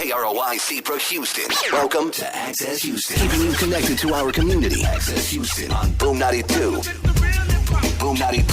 KROI Seabrook, Houston. Welcome to Access Houston. Keeping you connected to our community. Access Houston on Boom 92. Boom 92.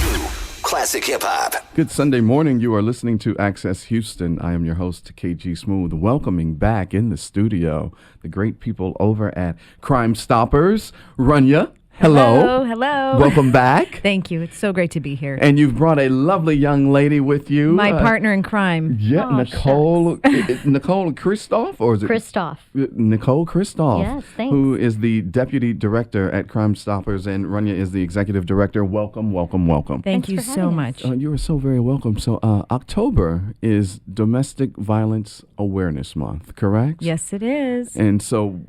Classic hip hop. Good Sunday morning. You are listening to Access Houston. I am your host, KG Smooth, welcoming back in the studio the great people over at Crime Stoppers. Runya. Hello. Hello. Welcome back. Thank you. It's so great to be here. And you've brought a lovely young lady with you. My partner in crime. Yeah, Nicole. Nicole Christoph, or is it Christoph? Nicole Christoph. Yes, thanks. Who is the deputy director at Crime Stoppers, and Runya is the executive director. Welcome, welcome, welcome. Thank Thanks you for so having much. You are so very welcome. So October is Domestic Violence Awareness Month, correct? Yes, it is. And so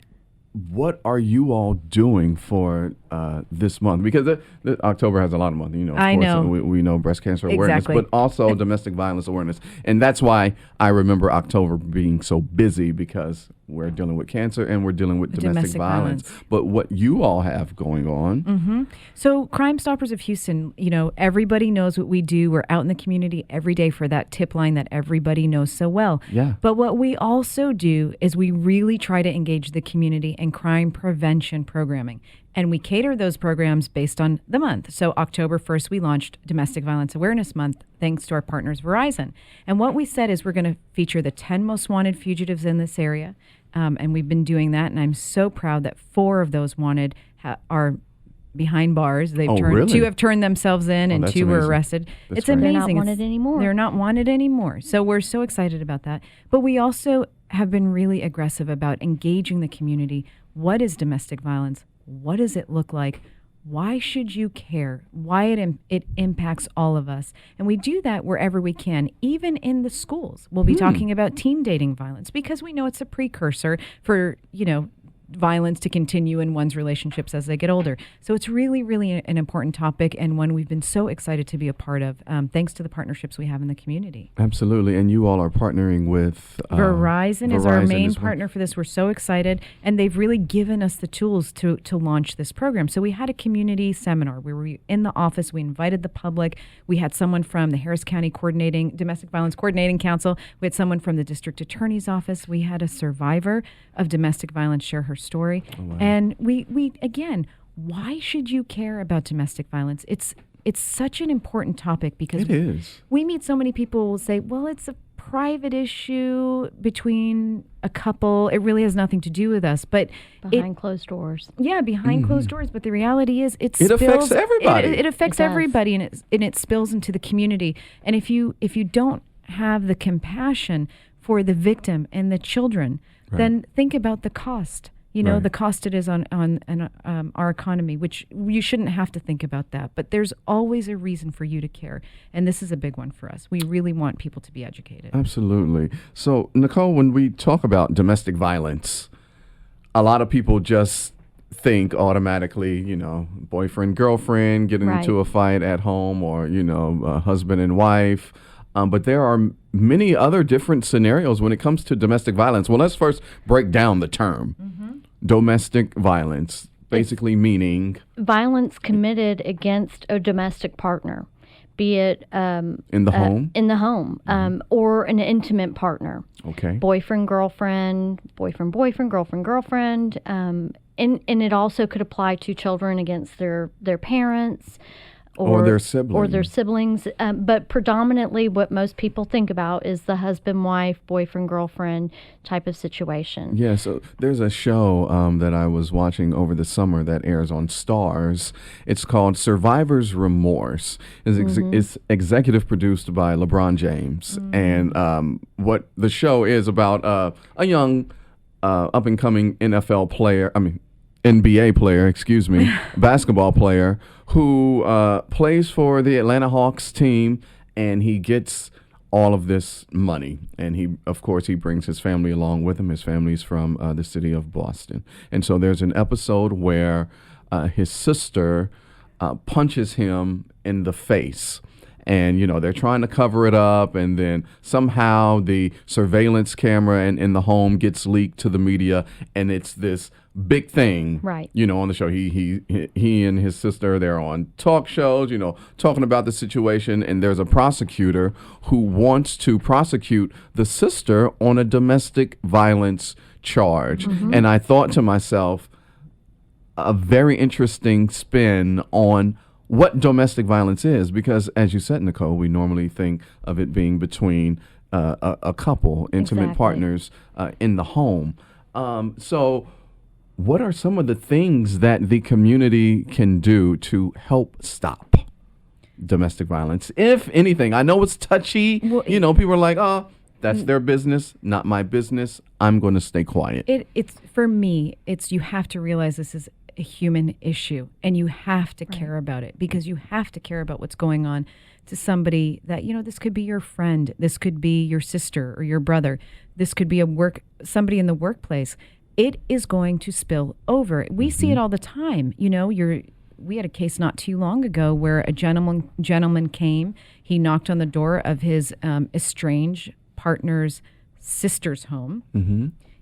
what are you all doing for this month? Because October has a lot of months. You know, of I course, know. We know breast cancer awareness, Exactly. but also domestic violence awareness. And that's why I remember October being so busy, because we're dealing with cancer and we're dealing with domestic violence. But what you all have going on. Mm-hmm. So Crime Stoppers of Houston, you know, everybody knows what we do. We're out in the community every day for that tip line that everybody knows so well. Yeah. But what we also do is we really try to engage the community in crime prevention programming. And we cater those programs based on the month. So October 1st, we launched Domestic Violence Awareness Month, thanks to our partners, Verizon. And what we said is we're going to feature the 10 most wanted fugitives in this area. And we've been doing that. And I'm so proud that 4 of those wanted are behind bars. They've really? 2 have turned themselves in, and that's 2 were amazing. arrested. That's It's right. amazing. They're not wanted It's- anymore. They're not wanted anymore. So we're so excited about that. But we also have been really aggressive about engaging the community. What is domestic violence? What does it look like? Why should you care? Why it impacts all of us. And we do that wherever we can, even in the schools. We'll be talking about teen dating violence, because we know it's a precursor for, you know, violence to continue in one's relationships as they get older. So it's really, really an important topic, and one we've been so excited to be a part of, thanks to the partnerships we have in the community. Absolutely. And you all are partnering with Verizon is our main as well. partner for this. We're so excited, and they've really given us the tools to launch this program. So we had a community seminar where we in the office, we invited the public. We had someone from the Harris County Domestic Violence Coordinating Council. We had someone from the District Attorney's Office. We had a survivor of domestic violence share her story. Oh, wow. And we again, why should you care about domestic violence? It's such an important topic, because It is. we meet so many people who will say, well, it's a private issue between a couple. It really has nothing to do with us. But Behind closed doors. behind closed doors. But the reality is it affects everybody. It affects It does. everybody, and it spills into the community. And if you don't have the compassion for the victim and the children, then think about the cost. You know, Right. the cost it is on our economy, which you shouldn't have to think about that. But there's always a reason for you to care. And this is a big one for us. We really want people to be educated. Absolutely. So, Nicole, when we talk about domestic violence, a lot of people just think automatically, you know, boyfriend, girlfriend, getting Right. into a fight at home, or, you know, husband and wife. But there are many other different scenarios when it comes to domestic violence. Well, let's first break down the term. Domestic violence, basically meaning Violence committed against a domestic partner, be it in the home. in the home, or an intimate partner, Okay. boyfriend, girlfriend, girlfriend, girlfriend. And it also could apply to children against their parents. Or their siblings. But predominantly what most people think about is the husband, wife, boyfriend, girlfriend type of situation. Yeah, so there's a show that I was watching over the summer that airs on Stars. It's called Survivor's Remorse. It's executive produced by LeBron James. And what the show is about, a young up-and-coming NBA player, basketball player, who plays for the Atlanta Hawks team, and he gets all of this money. And he brings his family along with him. His family's from the city of Boston. And so there's an episode where his sister punches him in the face. and they're trying to cover it up, and then somehow the surveillance camera in the home gets leaked to the media, and it's this big thing, Right. on the show. He and his sister, they're on talk shows, talking about the situation, and there's a prosecutor who wants to prosecute the sister on a domestic violence charge. And I thought to myself, a very interesting spin on what domestic violence is, because as you said, Nicole, we normally think of it being between a couple, intimate Exactly. partners in the home. So what are some of the things that the community can do to help stop domestic violence, if anything? I know it's touchy. Well, People are like, oh, that's their business, not my business. I'm going to stay quiet. It's for me, you have to realize this is a human issue, and you have to care about it, because you have to care about what's going on to somebody that, this could be your friend, this could be your sister or your brother, this could be somebody in the workplace. It is going to spill over. We see it all the time. We had a case not too long ago where a gentleman came, he knocked on the door of his estranged partner's sister's home.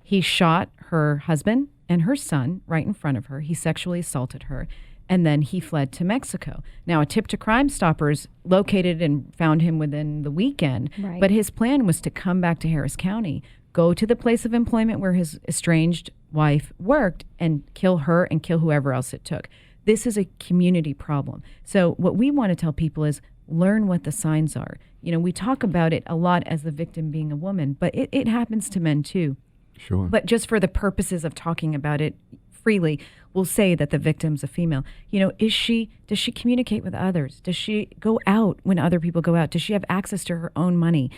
He shot her husband and her son right in front of her. He sexually assaulted her, and then he fled to Mexico. Now, a tip to Crime Stoppers located and found him within the weekend, Right. but his plan was to come back to Harris County, go to the place of employment where his estranged wife worked, and kill her and kill whoever else it took. This is a community problem. So what we want to tell people is learn what the signs are. We talk about it a lot as the victim being a woman, but it happens to men too. Sure. But just for the purposes of talking about it freely, we'll say that the victim's a female. Does she communicate with others? Does she go out when other people go out? Does she have access to her own money?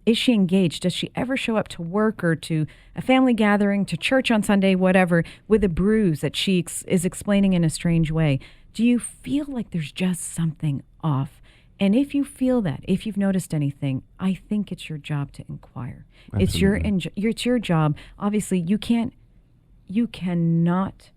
Is she engaged? Does she ever show up to work or to a family gathering, to church on Sunday, whatever, with a bruise that she is explaining in a strange way? Do you feel like there's just something off? And if you feel that, if you've noticed anything, I think it's your job to inquire. It's your job. Obviously, you cannot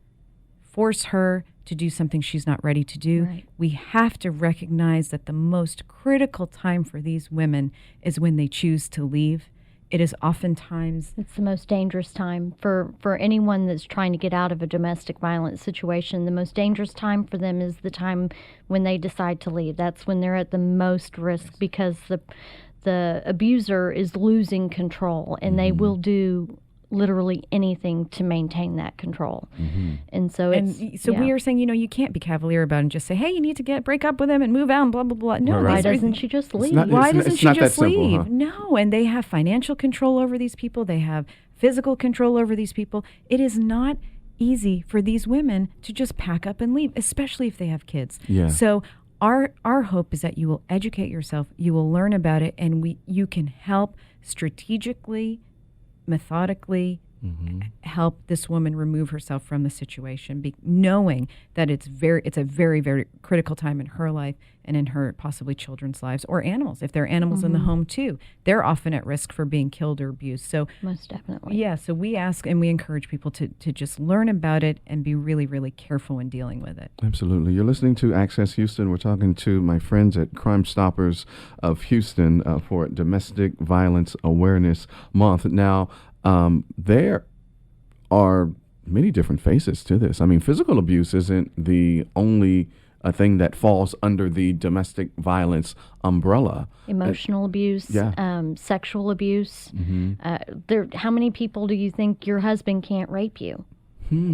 force her to do something she's not ready to do. Right. We have to recognize that the most critical time for these women is when they choose to leave. It is oftentimes It's the most dangerous time for anyone that's trying to get out of a domestic violence situation. The most dangerous time for them is the time when they decide to leave. That's when they're at the most risk, because the abuser is losing control, and they will do literally anything to maintain that control. And so we are saying, you can't be cavalier about it and just say, hey, you need to break up with him and move out and blah, blah, blah. No, Right. why these are- doesn't she just leave? not- Why It's doesn't it's she not that just simple, leave? huh? No, and they have financial control over these people. They have physical control over these people. It is not easy for these women to just pack up and leave, especially if they have kids. Yeah. So our hope is that you will educate yourself, you will learn about it, and you can help strategically, methodically, help this woman remove herself from the situation, knowing that it's a very, very critical time in her life and in her possibly children's lives, or animals. If there are animals in the home too, they're often at risk for being killed or abused. So Most definitely. yeah, so we ask and we encourage people to just learn about it and be really, really careful when dealing with it. Absolutely. You're listening to Access Houston. We're talking to my friends at Crime Stoppers of Houston for Domestic Violence Awareness Month. Now, there are many different faces to this. I mean, physical abuse isn't the only thing that falls under the domestic violence umbrella. Emotional abuse, Yeah. sexual abuse. How many people do you think your husband can't rape you?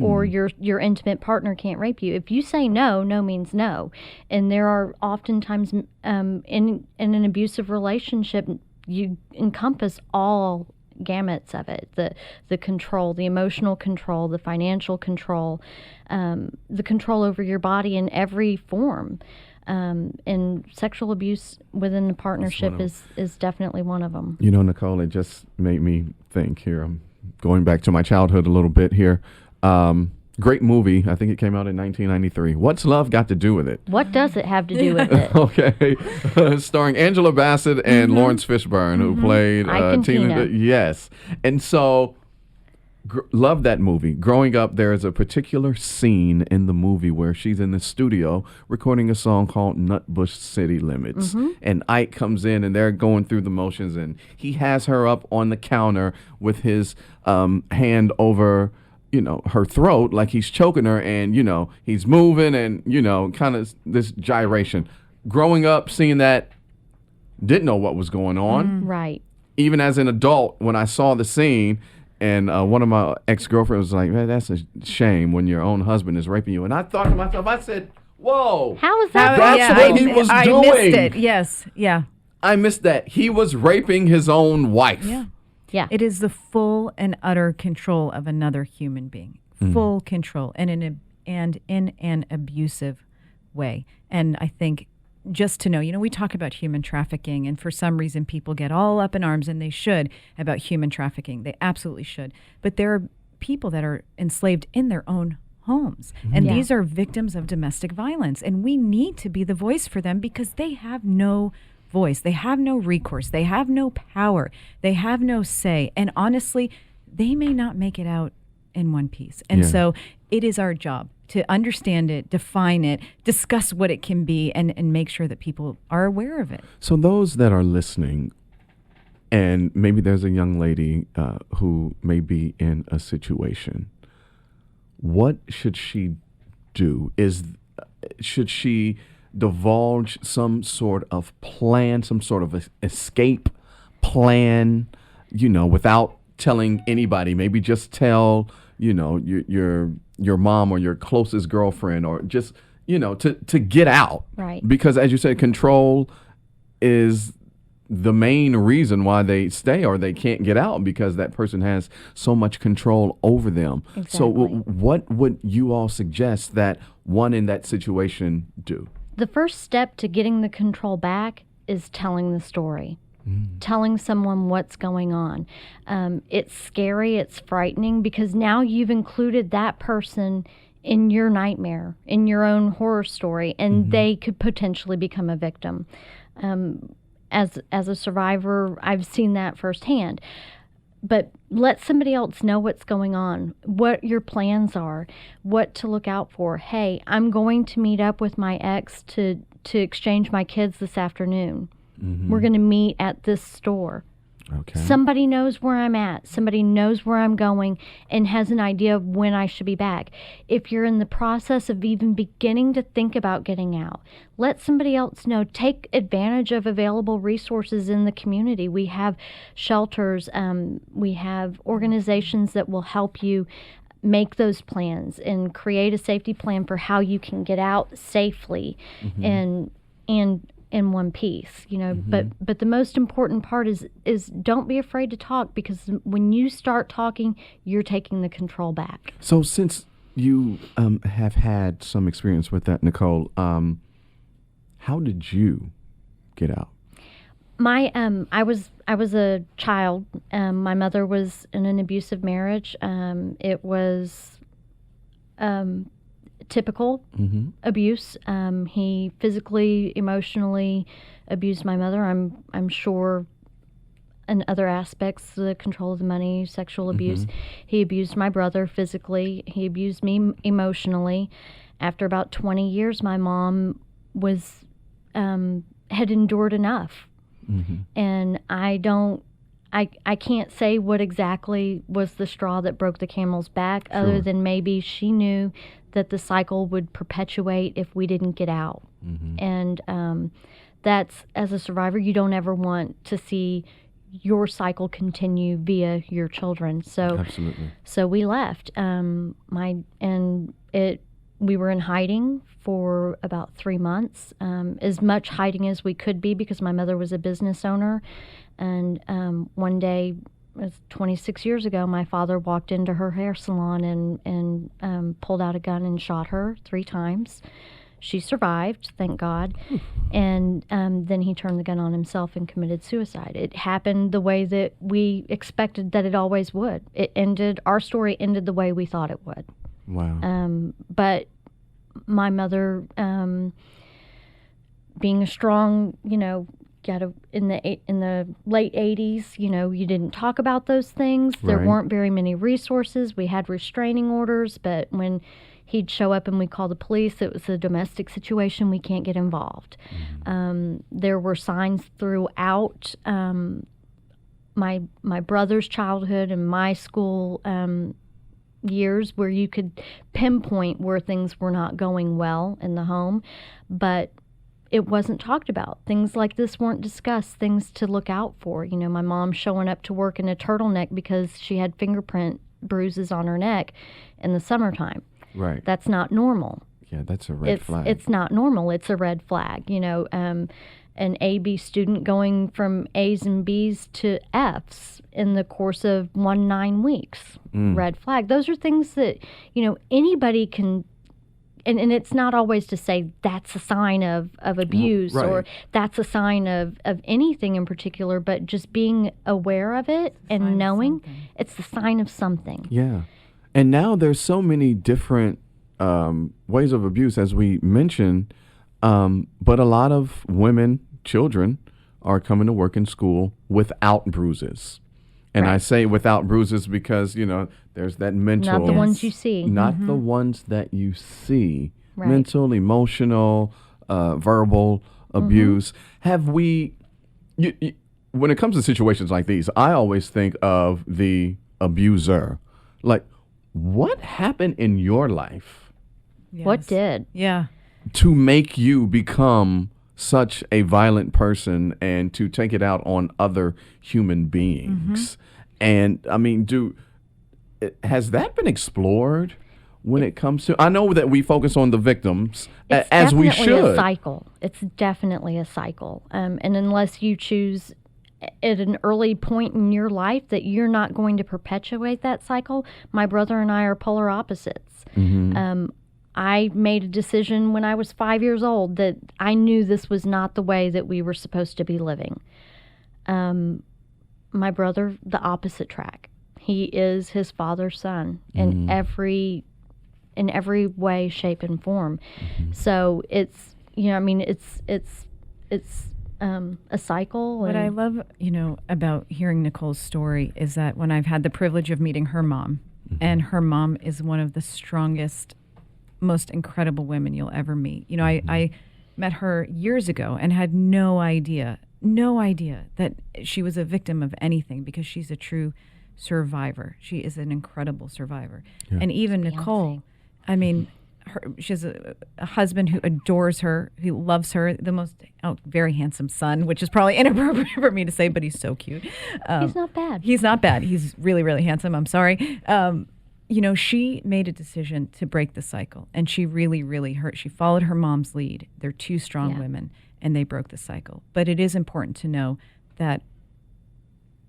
Or your intimate partner can't rape you? If you say no, no means no. And there are oftentimes in an abusive relationship, you encompass all gamuts of it: the control, the emotional control, the financial control, the control over your body in every form. And sexual abuse within the partnership is definitely one of them. Nicole, it just made me think here. I'm going back to my childhood a little bit here. Great movie. I think it came out in 1993. What's Love Got to Do with It? What does it have to do with it? Okay. Starring Angela Bassett Mm-hmm. and Lawrence Fishburne, who played Ike and Tina. Tina. Yes. And so love that movie. Growing up, there is a particular scene in the movie where she's in the studio recording a song called Nutbush City Limits. And Ike comes in and they're going through the motions, and he has her up on the counter with his hand over, her throat, like he's choking her, and, he's moving and, kind of this gyration. Growing up, seeing that, didn't know what was going on. Right. Even as an adult, when I saw the scene, and one of my ex-girlfriends was like, man, that's a shame when your own husband is raping you. And I thought to myself, I said, whoa. How is that? That's what he was I doing. missed it. Yes. Yeah. I missed that. He was raping his own wife. Yeah. Yeah. It is the full and utter control of another human being. Full control, and in an abusive way. And I think just to know, we talk about human trafficking, and for some reason people get all up in arms, and they should, about human trafficking. They absolutely should. But there are people that are enslaved in their own homes, and these are victims of domestic violence, and we need to be the voice for them because they have no voice. They have no recourse. They have no power. They have no say. And honestly, they may not make it out in one piece. And so it is our job to understand it, define it, discuss what it can be, and make sure that people are aware of it. So those that are listening, and maybe there's a young lady who may be in a situation, what should she do? Should she divulge some sort of plan, some sort of escape plan, without telling anybody? Maybe just tell, your mom or your closest girlfriend, or just, to get out. Right. Because as you said, control is the main reason why they stay or they can't get out, because that person has so much control over them. Exactly. So what would you all suggest that one in that situation do? The first step to getting the control back is telling the story. Telling someone what's going on. It's scary, it's frightening, because now you've included that person in your nightmare, in your own horror story, and they could potentially become a victim. As a survivor, I've seen that firsthand. But let somebody else know what's going on, what your plans are, what to look out for. Hey, I'm going to meet up with my ex to exchange my kids this afternoon. We're going to meet at this store. Okay. Somebody knows where I'm at. Somebody knows where I'm going and has an idea of when I should be back. If you're in the process of even beginning to think about getting out, let somebody else know. Take advantage of available resources in the community. We have shelters. We have organizations that will help you make those plans and create a safety plan for how you can get out safely and in one piece, but the most important part is don't be afraid to talk, because when you start talking, you're taking the control back. So since you have had some experience with that, Nicole, how did you get out? I was a child. My mother was in an abusive marriage. It was typical abuse. He physically, emotionally abused my mother. I'm sure in other aspects, the control of the money, sexual abuse. He abused my brother physically. He abused me emotionally. After about 20 years, my mom was had endured enough. And I can't say what exactly was the straw that broke the camel's back, other than maybe she knew that the cycle would perpetuate if we didn't get out. And that's, as a survivor, you don't ever want to see your cycle continue via your children. So Absolutely. So we left. We were in hiding for about 3 months, as much hiding as we could be, because my mother was a business owner. And one day, it was 26 years ago, my father walked into her hair salon and pulled out a gun and shot her 3 times. She survived, thank God. And then he turned the gun on himself and committed suicide. It happened the way that we expected that it always would. Our story ended the way we thought it would. Wow. But my mother, being a strong, in the late 80s, you didn't talk about those things. There Right. weren't very many resources. We had restraining orders, but when he'd show up and we call the police, it was a domestic situation. We can't get involved. There were signs throughout my brother's childhood and my school years where you could pinpoint where things were not going well in the home, but it wasn't talked about. Things like this weren't discussed, things to look out for. My mom showing up to work in a turtleneck because she had fingerprint bruises on her neck in the summertime. Right. That's not normal. Yeah, that's a red flag. It's not normal. It's a red flag. An A-B student going from A's and B's to F's in the course of 9 weeks. Red flag. Those are things that, anybody can, and it's not always to say that's a sign of abuse Right. or that's a sign of anything in particular, but just being aware of it sign and of knowing something. it's the sign of something. Yeah. And now there's so many different ways of abuse, as we mentioned, but a lot of women, children, are coming to work in school without bruises. And I Right. say without bruises because, there's that mental. Not the ones you see. Not the ones that you see. Right. Mental, emotional, verbal abuse. Have we, when it comes to situations like these, I always think of the abuser. Like, what happened in your life What Yes. did? Yeah. to make you become such a violent person and to take it out on other human beings? And I mean, has that been explored when it comes to? I know that we focus on the victims It's as we definitely a should. cycle. It's definitely a cycle. And unless you choose at an early point in your life that you're not going to perpetuate that cycle, my brother and I are polar opposites. I made a decision when I was 5 years old that I knew this was not the way that we were supposed to be living. My brother, the opposite track. He is his father's son in every way, shape, and form. So it's a cycle. What I love, about hearing Nicole's story is that when I've had the privilege of meeting her mom, and her mom is one of the strongest, most incredible women you'll ever meet. I met her years ago and had no idea that she was a victim of anything because she's a true survivor. She is an incredible survivor. And even Nicole, I mean, she has a husband who adores her, who loves her, the most very handsome son, which is probably inappropriate for me to say, but he's so cute. He's not bad. He's not bad. He's really, really handsome. I'm sorry. She made a decision to break the cycle, and she really, really hurt. She followed her mom's lead. They're two strong women, and they broke the cycle. But it is important to know that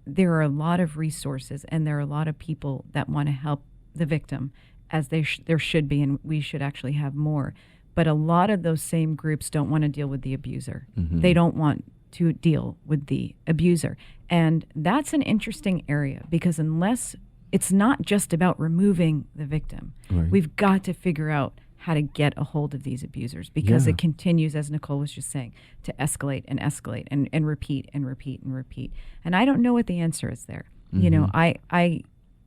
there are a lot of resources, and there are a lot of people that want to help the victim, as there should be, and we should actually have more. But a lot of those same groups don't want to deal with the abuser. They don't want to deal with the abuser. And that's an interesting area because unless it's not just about removing the victim, we've got to figure out how to get a hold of these abusers because it continues, as Nicole was just saying, to escalate and escalate and repeat and repeat and repeat. And I don't know what the answer is there.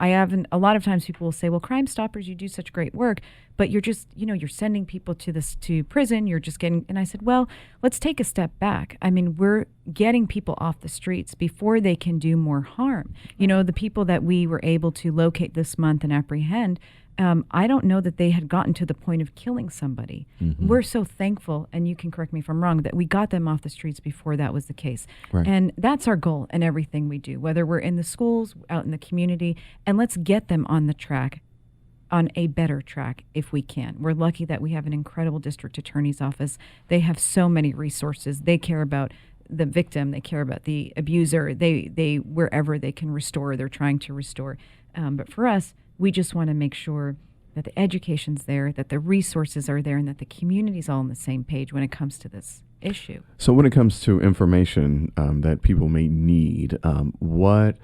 I haven't. A lot of times people will say, "Well, Crime Stoppers, you do such great work, but you're just, you're sending people to prison. You're just getting." And I said, "Well, let's take a step back. I mean, we're getting people off the streets before they can do more harm. The people that we were able to locate this month and apprehend, I don't know that they had gotten to the point of killing somebody. We're so thankful, and you can correct me if I'm wrong, that we got them off the streets before that was the case. Right. And that's our goal in everything we do, whether we're in the schools, out in the community, and let's get them on the track, on a better track if we can. We're lucky that we have an incredible district attorney's office. They have so many resources. They care about the victim. They care about the abuser. They wherever they can restore, they're trying to restore. But for us, we just want to make sure that the education's there, that the resources are there, and that the community's all on the same page when it comes to this issue. So when it comes to information that people may need, what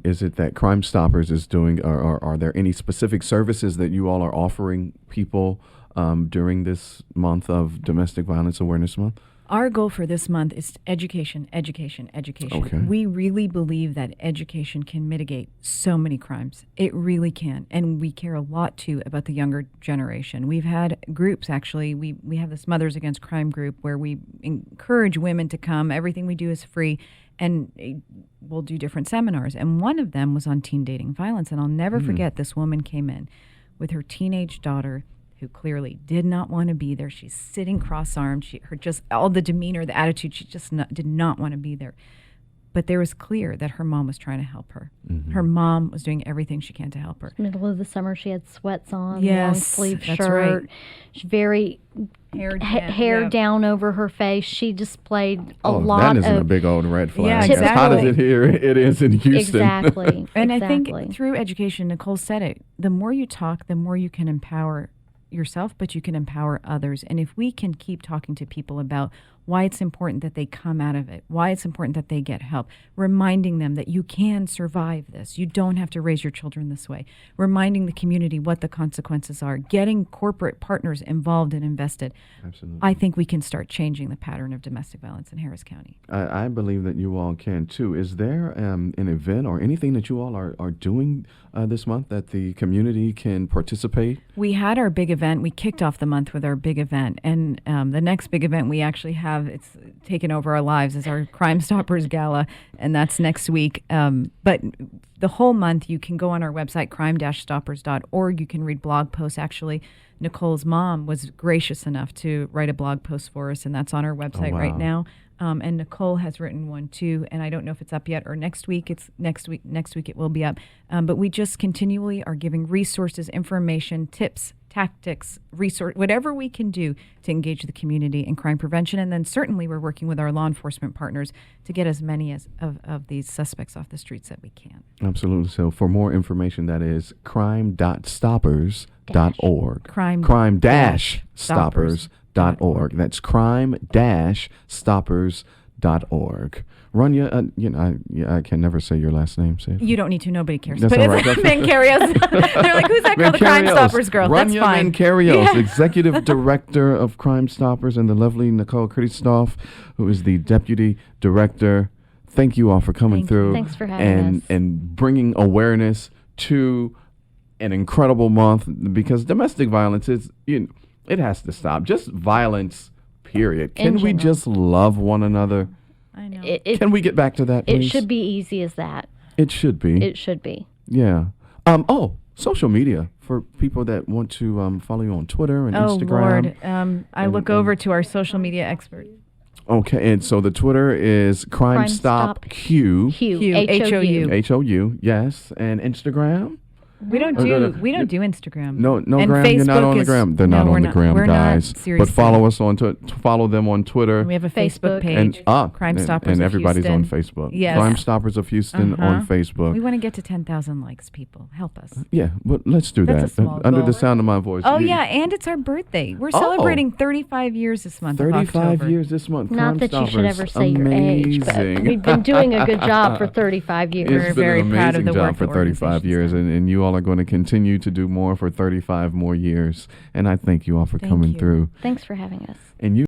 is it that Crime Stoppers is doing? Or are there any specific services that you all are offering people during this month of Domestic Violence Awareness Month? Our goal for this month is education, education, education. Okay. We really believe that education can mitigate so many crimes. It really can. And we care a lot, too, about the younger generation. We've had groups, actually. We have this Mothers Against Crime group where we encourage women to come. Everything we do is free. And we'll do different seminars. And one of them was on teen dating violence. And I'll never forget, this woman came in with her teenage daughter who clearly did not want to be there. She's sitting cross-armed. Her just all the demeanor, the attitude, she just did not want to be there. But there was clear that her mom was trying to help her. Her mom was doing everything she can to help her. Middle of the summer, she had sweats on, Yes, long sleeve that's shirt. right. She's very hair yeah. down over her face. She displayed a Oh, lot that isn't of a big old red flag. Yeah, As hot as exactly. it here, it is in Houston. exactly. And exactly. I think through education, Nicole said it, the more you talk, the more you can empower yourself, but you can empower others. And if we can keep talking to people about why it's important that they come out of it, why it's important that they get help, reminding them that you can survive this. You don't have to raise your children this way. Reminding the community what the consequences are, getting corporate partners involved and invested. Absolutely. I think we can start changing the pattern of domestic violence in Harris County. I believe that you all can too. Is there an event or anything that you all are doing this month that the community can participate? We had our big event. We kicked off the month with our big event. And the next big event we actually have, it's taken over our lives, is our Crime Stoppers Gala. And that's next week. But the whole month, you can go on our website, crime-stoppers.org. You can read blog posts. Actually, Nicole's mom was gracious enough to write a blog post for us, and that's on our website right now. And Nicole has written one too, and I don't know if it's up yet or next week. It's next week. Next week it will be up. But we just continually are giving resources, information, tips, tactics, whatever we can do to engage the community in crime prevention. And then certainly we're working with our law enforcement partners to get as many of these suspects off the streets that we can. Absolutely. So for more information, that is crime.stoppers.org. Crime-stoppers.org. That's crime-stoppers.org. Rania, I can never say your last name, Sid. You don't need to. Nobody cares. That's but all right. it's Mancarios. They're like, who's that girl? The Crime Stoppers girl. That's Rania fine. Mancarios, Executive Director of Crime Stoppers, and the lovely Nicole Kristoff, who is the Deputy Director. Thank you all for coming Thank you. through. Thanks for having us. And bringing awareness to an incredible month, because domestic violence is, it has to stop. Just violence, period. Can we general. just love one another? I know. Can we get back to that, It please? should be easy as that. It should be. It should be. Yeah. Social media for people that want to follow you on Twitter and Oh, Instagram. Lord. I look over to our social media expert. Okay, and so the Twitter is Crime Stop Q. Q. H-O-U. H-O-U, yes. And Instagram? We don't do Instagram. No, And Gram. You're not Facebook on the is- gram. They're no, not we're on the not- gram, we're not, guys. But seriously. follow us follow them on Twitter. We have a Facebook Facebook. page. and Crime Stoppers and of everybody's on Houston. Facebook. Yes. Crime Stoppers of Houston on Facebook. We want to get to 10,000 likes, people. Help us. Yeah, but let's do That's a that. small Under goal. the sound of my voice. Oh, yeah, and it's our birthday. We're celebrating 35 years this month of 35 October. years this month. Not Crime that you should Stoppers. ever say your age, but Amazing. we've been doing a good job for 35 years. We're It's been very an proud of amazing the job work for the 35 years, organization's and you all are going to continue to do more for 35 more years. And I thank you all for Thank coming you. through. Thanks for having us. And you.